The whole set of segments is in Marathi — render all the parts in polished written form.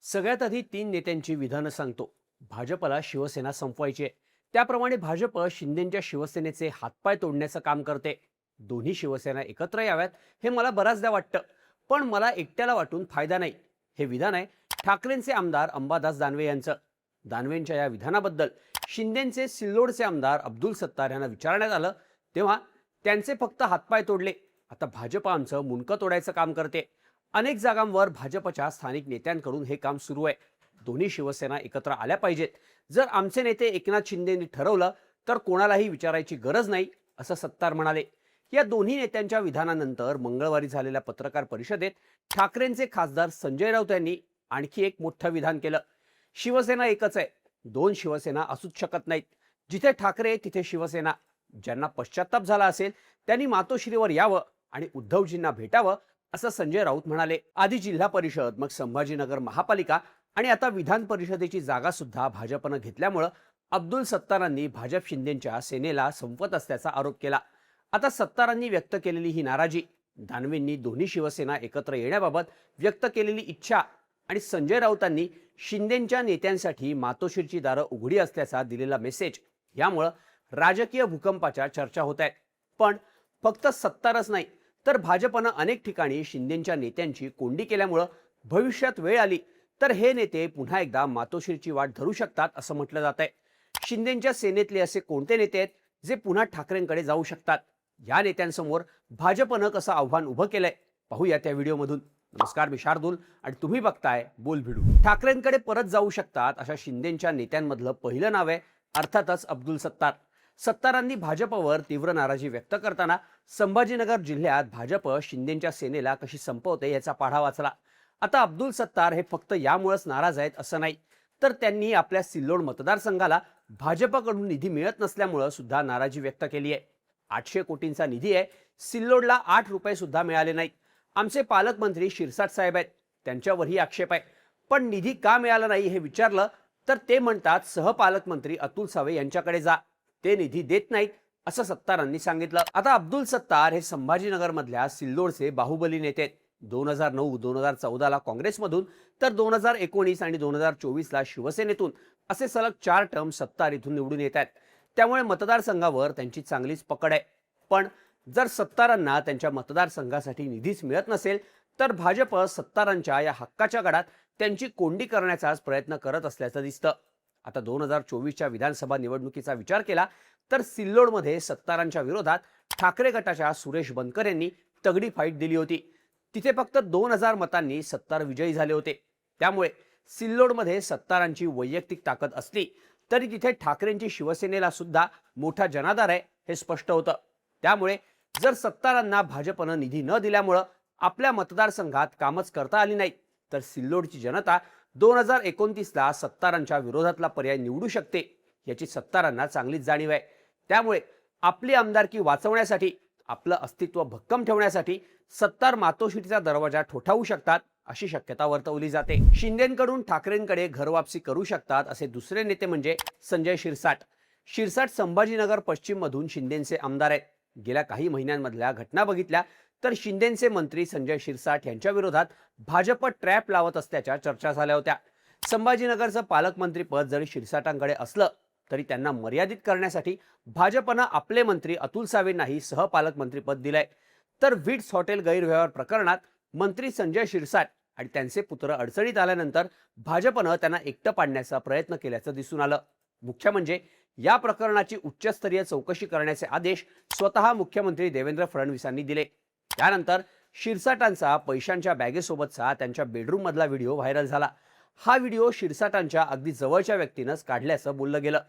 सगळ्यात आधी तीन नेत्यांची विधानं सांगतो. भाजपला शिवसेना संपवायची आहे. त्याप्रमाणे भाजप शिंदेच्या शिवसेनेचे हातपाय तोडण्याचं काम करते. दोन्ही शिवसेना एकत्र याव्यात हे मला बऱ्याचदा वाटतं, पण मला एकट्याला वाटून फायदा नाही. हे विधान आहे ठाकरेंचे आमदार अंबादास दानवे यांचं. दानवेंच्या या विधानाबद्दल शिंदेचे सिल्लोडचे आमदार अब्दुल सत्तार यांना विचारण्यात आलं, तेव्हा त्यांचे फक्त हातपाय तोडले. आता भाजप आमचं मुंडकं तोडायचं काम करते. अनेक जागांवर भाजपच्या स्थानिक नेत्यांकडून हे काम सुरू आहे. दोन्ही शिवसेना एकत्र आल्या पाहिजेत. जर आमचे नेते एकनाथ शिंदेंनी ठरवलं तर कोणालाही विचारायची गरज नाही, असं सत्तार म्हणाले. या दोन्ही नेत्यांच्या विधानानंतर मंगळवारी झालेल्या पत्रकार परिषदेत ठाकरेंचे खासदार संजय राऊत यांनी आणखी एक मोठं विधान केलं. शिवसेना एकच आहे, दोन शिवसेना असूच शकत नाहीत. जिथे ठाकरे तिथे शिवसेना. ज्यांना पश्चाताप झाला असेल त्यांनी मातोश्रीवर यावं आणि उद्धवजींना भेटावं, असं संजय राऊत म्हणाले. आधी जिल्हा परिषद, मग संभाजीनगर महापालिका आणि आता विधान परिषदेची जागा सुद्धा भाजपनं घेतल्यामुळं अब्दुल सत्तारांनी भाजप शिंदेच्या सेनेला संपवत असल्याचा आरोप केला. आता सत्तारांनी व्यक्त केलेली ही नाराजी, दानवेंनी दोन्ही शिवसेना एकत्र येण्याबाबत व्यक्त केलेली इच्छा आणि संजय राऊतांनी शिंदेच्या नेत्यांसाठी मातोश्रीची दारं उघडी असल्याचा दिलेला मेसेज, यामुळं राजकीय भूकंपाच्या चर्चा होत आहेत. पण फक्त सत्तारच नाही तर भाजपनं अनेक ठिकाणी शिंदेच्या नेत्यांची कोंडी केल्यामुळं भविष्यात वेळ आली तर हे नेते पुन्हा एकदा मातोश्रीची वाट धरू शकतात, असं म्हटलं जात आहे. शिंदेच्या सेनेतले असे कोणते नेते आहेत जे पुन्हा ठाकरेंकडे जाऊ शकतात? या नेत्यांसमोर भाजपनं कसं आव्हान उभं केलंय, पाहूया त्या व्हिडिओमधून. नमस्कार, मी शार्दूल आणि तुम्ही बघताय बोल भिडू. ठाकरेंकडे परत जाऊ शकतात अशा शिंदेच्या नेत्यांमधलं पहिलं नाव आहे अर्थातच अब्दुल सत्तार. सत्तारांनी भाजपवर तीव्र नाराजी व्यक्त करताना संभाजीनगर जिल्ह्यात भाजप शिंदेच्या सेनेला कशी संपवते याचा पाढा वाचला. आता अब्दुल सत्तार हे फक्त यामुळेच नाराज आहेत असं नाही, तर त्यांनी आपल्या सिल्लोड मतदारसंघाला भाजपकडून निधी मिळत नसल्यामुळे सुद्धा नाराजी व्यक्त केली आहे. 800 कोटींचा निधी आहे, सिल्लोडला 8 रुपये सुद्धा मिळाले नाहीत. आमचे पालकमंत्री शिरसाट साहेब आहेत, त्यांच्यावरही आक्षेप आहे. पण निधी का मिळाला नाही हे विचारलं तर ते म्हणतात सहपालकमंत्री अतुल सावे यांच्याकडे जा, ते निधी देत नाहीत, असं सत्तारांनी सांगितलं. आता अब्दुल सत्तार हे संभाजीनगर मधल्या सिल्लोडचे बाहुबली नेते आहेत. 2009-2014ला काँग्रेसमधून तर 2019 आणि 2024ला शिवसेनेतून असे सलग 4 टर्म सत्तार इथून निवडून येत आहेत. त्यामुळे मतदारसंघावर त्यांची चांगलीच पकड आहे. पण जर सत्तारांना त्यांच्या मतदारसंघासाठी निधीच मिळत नसेल तर भाजप सत्तारांच्या या हक्काच्या गडात त्यांची कोंडी करण्याचाच प्रयत्न करत असल्याचं दिसतं. आता 2024च्या विधानसभा निवडणुकीचा विचार केला तर सिल्लोडमध्ये सत्तारांच्या विरोधात ठाकरे गटाच्या सुरेश बनकर यांनी तगडी फाईट दिली होती. तिथे फक्त 2000 मतांनी सत्तार विजयी झाले होते. त्यामुळे सिल्लोडमध्ये सत्तारांची वैयक्तिक ताकद असली तरी तिथे ठाकरेंची शिवसेनेला सुद्धा मोठा जनाधार आहे हे स्पष्ट होतं. त्यामुळे जर सत्तारांना भाजपनं निधी न दिल्यामुळं आपल्या मतदारसंघात कामच करता आली नाही तर सिल्लोडची जनता 2029ला सत्तारांच्या विरोधातला पर्याय निवडू शकते, याची सत्तारांना चांगलीच जाणीव आहे. त्यामुळे आपली आमदारकी वाचवण्यासाठी, आपलं अस्तित्व भक्कम ठेवण्यासाठी सत्तार मातोश्रीचा दरवाजा ठोठावू शकतात अशी शक्यता वर्तवली जाते. शिंदेकडून ठाकरेंकडे घरवापसी करू शकतात असे दुसरे नेते म्हणजे संजय शिरसाट. शिरसाट संभाजीनगर पश्चिम मधून शिंदेचे आमदार आहेत. गेल्या काही महिन्यांमधल्या घटना बघितल्या तर शिंदेचे मंत्री संजय शिरसाट यांच्या विरोधात भाजप ट्रॅप लावत असल्याच्या चर्चा झाल्या होत्या. संभाजीनगरचं पालकमंत्रीपद जरी शिरसाटांकडे असलं तरी त्यांना मर्यादित करण्यासाठी भाजपनं आपले मंत्री अतुल सावेंनाही सहपालकमंत्रीपद दिलंय. तर विट्स हॉटेल गैरव्यवहार प्रकरणात मंत्री संजय शिरसाट आणि त्यांचे पुत्र अडचणीत आल्यानंतर भाजपनं त्यांना एकटं पाडण्याचा प्रयत्न केल्याचं दिसून आलं. मुख्य म्हणजे या प्रकरणाची उच्चस्तरीय चौकशी करण्याचे आदेश स्वतः मुख्यमंत्री देवेंद्र फडणवीसांनी दिले. त्यानंतर शिरसाटांचा पैशांच्या बॅगेसोबतचा त्यांच्या बेडरूम मधला व्हिडिओ व्हायरल झाला. हा व्हिडिओ शिरसाटांच्या अगदी जवळच्या व्यक्तीनंच काढल्याचं बोललं गेलं.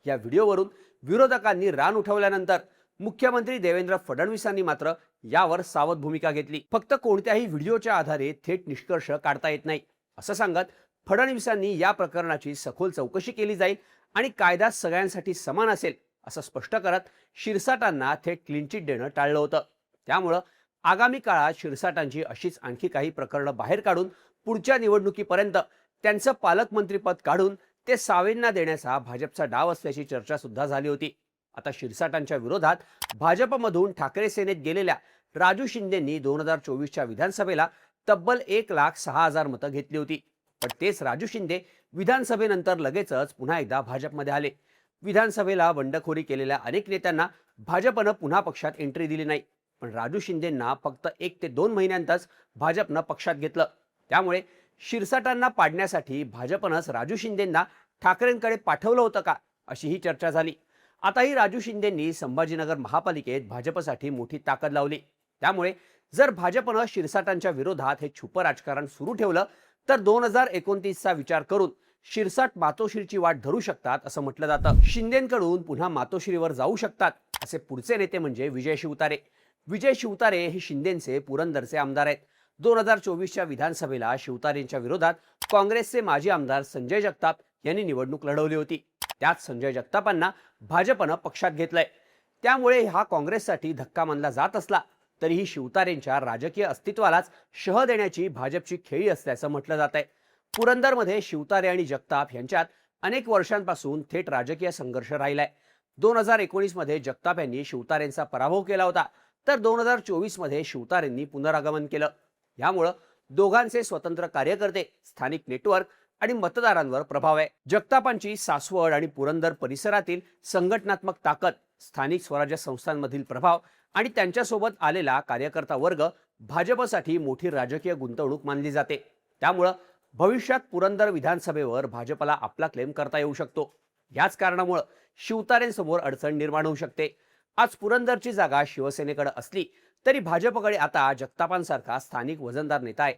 या व्हिडिओवरून विरोधकांनी रान उठवल्यानंतर मुख्यमंत्री देवेंद्र फडणवीसांनी मात्र यावर सावध भूमिका घेतली. फक्त कोणत्याही व्हिडिओच्या आधारे थेट निष्कर्ष काढता येत नाही असं सांगत फडणवीसांनी या प्रकरणाची सखोल चौकशी केली जाईल आणि कायदा सगळ्यांसाठी समान असेल असं स्पष्ट करत शिरसाटांना थेट क्लीन चिट देणं टाळलं होतं. त्यामुळं आगामी काळात शिरसाटांची अशीच आणखी काही प्रकरणं बाहेर काढून पुढच्या निवडणुकीपर्यंत त्यांचं पालकमंत्रीपद काढून ते सावेंना देण्याचा भाजपचा डाव असल्याची चर्चा सुद्धा झाली होती. आता शिरसाटांच्या विरोधात भाजपमधून ठाकरे सेनेत गेलेल्या राजू शिंदेंनी 2024च्या विधानसभेला तब्बल 1,06,000 मतं घेतली होती. पण तेच राजू शिंदे विधानसभेनंतर लगेचच पुन्हा एकदा भाजपमध्ये आले. विधानसभेला बंडखोरी केलेल्या अनेक नेत्यांना भाजपनं पुन्हा पक्षात एंट्री दिली नाही. पण राजू शिंदेंना फक्त 1 ते 2 महिन्यांतच भाजपनं पक्षात घेतलं. त्यामुळे शिरसाटांना पाडण्यासाठी भाजपनंच राजू शिंदेंना ठाकरेंकडे पाठवलं होतं का, अशी ही चर्चा झाली. आताही राजू शिंदेंनी संभाजीनगर महापालिकेत भाजपसाठी मोठी ताकद लावली. त्यामुळे जर भाजपनं शिरसाटांच्या विरोधात हे छुपं राजकारण सुरू ठेवलं तर 2029चा विचार करून शिरसाट मातोश्रीची वाट धरू शकतात असं म्हटलं जातं. शिंदेंकडून पुन्हा मातोश्रीवर जाऊ शकतात असे पुढचे नेते म्हणजे विजय शिवतारे. विजय शिवतारे हे शिंदेंचे पुरंदरचे आमदार आहेत. 2024च्या विधानसभेला शिवतारेंच्या विरोधात काँग्रेसचे माजी आमदार संजय जगताप यांनी निवडणूक लढवली होती. त्यात संजय जगतापांना भाजपनं पक्षात घेतलंय. त्यामुळे हा काँग्रेससाठी धक्का मानला जात असला तरीही शिवतारेंच्या राजकीय अस्तित्वालाच शह देण्याची भाजपची खेळी असल्याचं म्हटलं जात आहे. पुरंदरमध्ये शिवतारे आणि जगताप यांच्यात अनेक वर्षांपासून थेट राजकीय संघर्ष राहिलाय. 2019 मध्ये जगताप यांनी शिवतारेंचा पराभव केला होता, तर 2024 मध्ये शिवतारेंनी पुनरागमन केलं. यामुळं दोघांचे स्वतंत्र कार्यकर्ते, स्थानिक नेटवर्क आणि मतदारांवर प्रभाव आहे. जगतापांची सासवड आणि पुरंदर परिसरातील संघटनात्मक ताकद, स्थानिक स्वराज्य संस्थांमधील प्रभाव आणि त्यांच्यासोबत आलेला कार्यकर्ता वर्ग भाजपसाठी मोठी राजकीय गुंतवणूक मानली जाते. त्यामुळं भविष्यात पुरंदर विधानसभेवर भाजपला आपला क्लेम करता येऊ शकतो. याच कारणामुळे शिवतारेंसमोर अडचण निर्माण होऊ शकते. आज पुरंदरची जागा शिवसेनेकडे असली तरी भाजपकडे आता जगतापांसारखा स्थानिक वजनदार नेता आहे.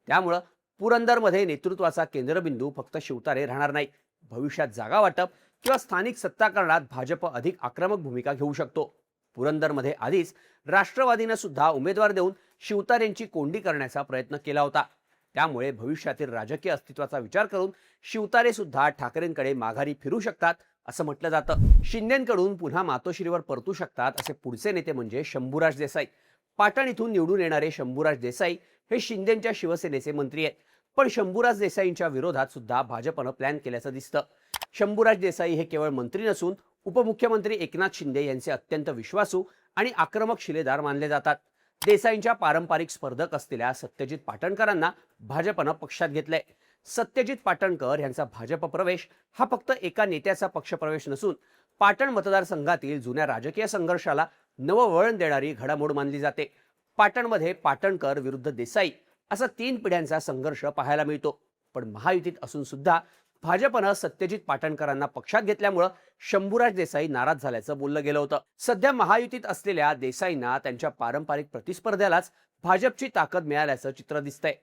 त्यामुळे पुरंदरमध्ये नेतृत्वाचा केंद्रबिंदू फक्त शिवतारे राहणार नाही. भविष्यात जागा वाटप किंवा स्थानिक सत्ताकरणात भाजप अधिक आक्रमक भूमिका घेऊ शकतो. पुरंदरमध्ये आधीच राष्ट्रवादीनं सुद्धा उमेदवार देऊन शिवतारेंची कोंडी करण्याचा प्रयत्न केला होता. त्यामुळे भविष्यातील राजकीय अस्तित्वाचा विचार करून शिवतारे सुद्धा ठाकरेंकडे माघारी फिरू शकतात असं म्हटलं जातं. शिंदेंकडून पुन्हा मातोश्रीवर परतू शकतात असे पुढचे नेते म्हणजे शंभूराज देसाई. पाटण इथून निवडून येणारे शंभूराज देसाई हे शिंदेंच्या शिवसेनेचे मंत्री आहेत. पण शंभूराज देसाईंच्या विरोधात सुद्धा भाजपनं प्लॅन केल्याचं दिसतं. शंभूराज देसाई हे केवळ मंत्री नसून उपमुख्यमंत्री एकनाथ शिंदे यांचे अत्यंत विश्वासू आणि आक्रमक शिलेदार मानले जातात. देसाईंच्या पारंपरिक स्पर्धक असलेल्या सत्यजित पाटणकरांना भाजपनं पक्षात घेतलंय. सत्यजित पाटणकर यांचा भाजप प्रवेश हा फक्त एका नेत्याचा पक्षप्रवेश नसून पाटण मतदारसंघातील जुन्या राजकीय संघर्षाला नवं वळण देणारी घडामोड मानली जाते. पाटणमध्ये पाटणकर विरुद्ध देसाई असा 3 पिढ्यांचा संघर्ष पाहायला मिळतो. पण महायुतीत असून सुद्धा भाजपनं सत्यजित पाटणकरांना पक्षात घेतल्यामुळे शंभूराज देसाई नाराज झाल्याचं बोललं गेलं होतं. सध्या महायुतीत असलेल्या देसाईंना त्यांच्या पारंपरिक प्रतिस्पर्ध्यालाच भाजपची ताकद मिळाल्याचं चित्र दिसतंय.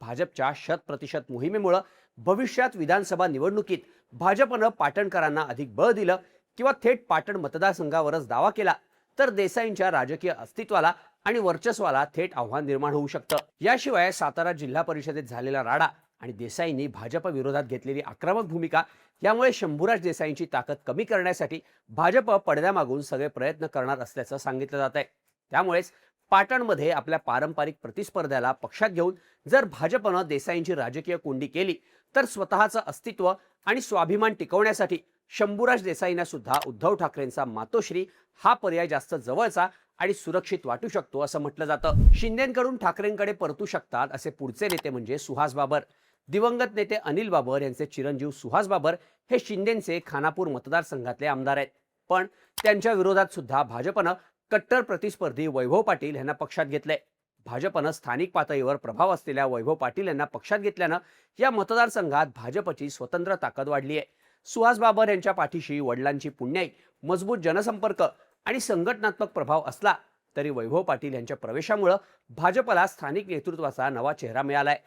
भाजपच्या 100% मोहिमेमुळे भविष्यात विधानसभा निवडणुकीत भाजपनं पाटणकरांना अधिक बळ दिलं किंवा थेट पाटण मतदारसंघावरच दावा केला तर देसाईंच्या राजकीय अस्तित्वाला आणि वर्चस्वाला थेट आव्हान निर्माण होऊ शकतं. याशिवाय सातारा जिल्हा परिषदेत झालेला राडा आणि देसाईंनी भाजप विरोधात घेतलेली आक्रमक भूमिका यामुळे शंभूराज देसाईंची ताकद कमी करण्यासाठी भाजप पडद्यामागून सगळे प्रयत्न करणार असल्याचं सांगितलं जात आहे. त्यामुळेच पाटणमध्ये आपल्या पारंपरिक प्रतिस्पर्ध्याला पक्षात घेऊन जर भाजपनं देसाईंची राजकीय कोंडी केली तर स्वतःचं अस्तित्व आणि स्वाभिमान टिकवण्यासाठी शंभूराज देसाईंना सुद्धा उद्धव ठाकरेंचा मातोश्री हा पर्याय जास्त जवळचा आणि सुरक्षित वाटू शकतो असं म्हटलं जातं. शिंदेंकडून ठाकरेंकडे परतू शकतात असे पुढचे नेते म्हणजे सुहास बाबर. दिवंगत नेते अनिल बाबर यांचे चिरंजीव सुहास बाबर हे शिंदेंचे खानापूर मतदारसंघातले आमदार आहेत. पण त्यांच्या विरोधात सुद्धा भाजपनं कट्टर प्रतिस्पर्धी वैभव पाटील यांना पक्षात घेतलंय. भाजपनं स्थानिक पातळीवर प्रभाव असलेल्या वैभव पाटील यांना पक्षात घेतल्यानं या मतदारसंघात भाजपची स्वतंत्र ताकद वाढली आहे. सुहास बाबर यांच्या पाठीशी वडिलांची पुण्याई, मजबूत जनसंपर्क आणि संघटनात्मक प्रभाव असला तरी वैभव पाटील यांच्या प्रवेशामुळे भाजपला स्थानिक नेतृत्वाचा नवा चेहरा मिळालाय.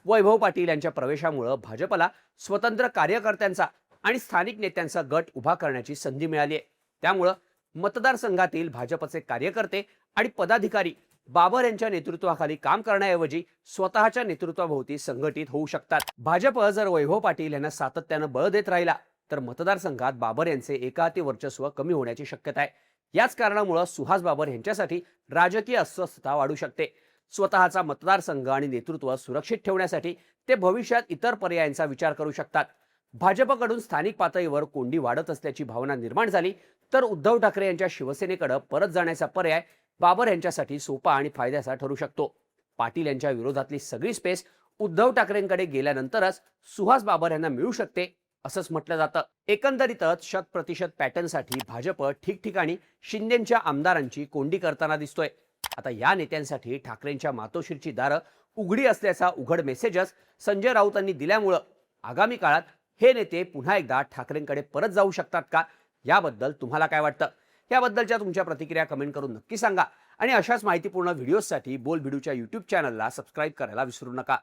वैभव पाटील यांच्या प्रवेशामुळे भाजपला स्वतंत्र कार्यकर्त्यांचा आणि स्थानिक नेत्यांचा गट उभा करण्याची संधी मिळाली आहे. त्यामुळे मतदारसंघातील भाजपचे कार्यकर्ते आणि पदाधिकारी बाबर यांच्या नेतृत्वाखाली काम करण्याऐवजी स्वतःच्या नेतृत्वाभोवती संघटित होऊ शकतात. भाजप जर वैभव पाटील यांना सातत्यानं बळ देत राहिला तर मतदारसंघात बाबर यांचे एकाहाती वर्चस्व कमी होण्याची शक्यता आहे. याच कारणामुळे सुहास बाबर यांच्यासाठी राजकीय अस्वस्थता वाढू शकते. स्वतःचा मतदारसंघ आणि नेतृत्व सुरक्षित ठेवण्यासाठी ते भविष्यात इतर पर्यायांचा विचार करू शकतात. भाजपकडून स्थानिक पातळीवर कोंडी वाढत असल्याची भावना निर्माण झाली तर उद्धव ठाकरे यांच्या शिवसेनेकडे परत जाण्याचा पर्याय बाबर यांच्यासाठी सोपा आणि फायद्याचा ठरू शकतो. पाटील यांच्या विरोधातली सगळी स्पेस उद्धव ठाकरेंकडे गेल्यानंतरच सुहास बाबर यांना मिळू शकते असंच म्हटलं जातं. एकंदरीतच 100% पॅटर्नसाठी भाजप ठिकठिकाणी शिंदेच्या आमदारांची कोंडी करताना दिसतोय. आता या नेत्यांसाठी ठाकरेंच्या मातोश्रीची दारं उघडी असल्याचा उघड मेसेजच संजय राऊतांनी दिल्यामुळं आगामी काळात हे नेते पुन्हा एकदा ठाकरेंकडे परत जाऊ शकतात का, याबद्दल तुम्हाला काय वाटतं? याबद्दलच्या तुमच्या प्रतिक्रिया कमेंट करून नक्की सांगा आणि अशाच माहितीपूर्ण व्हिडिओसाठी बोल भिडूच्या YouTube चॅनलला सबस्क्राईब करायला विसरू नका.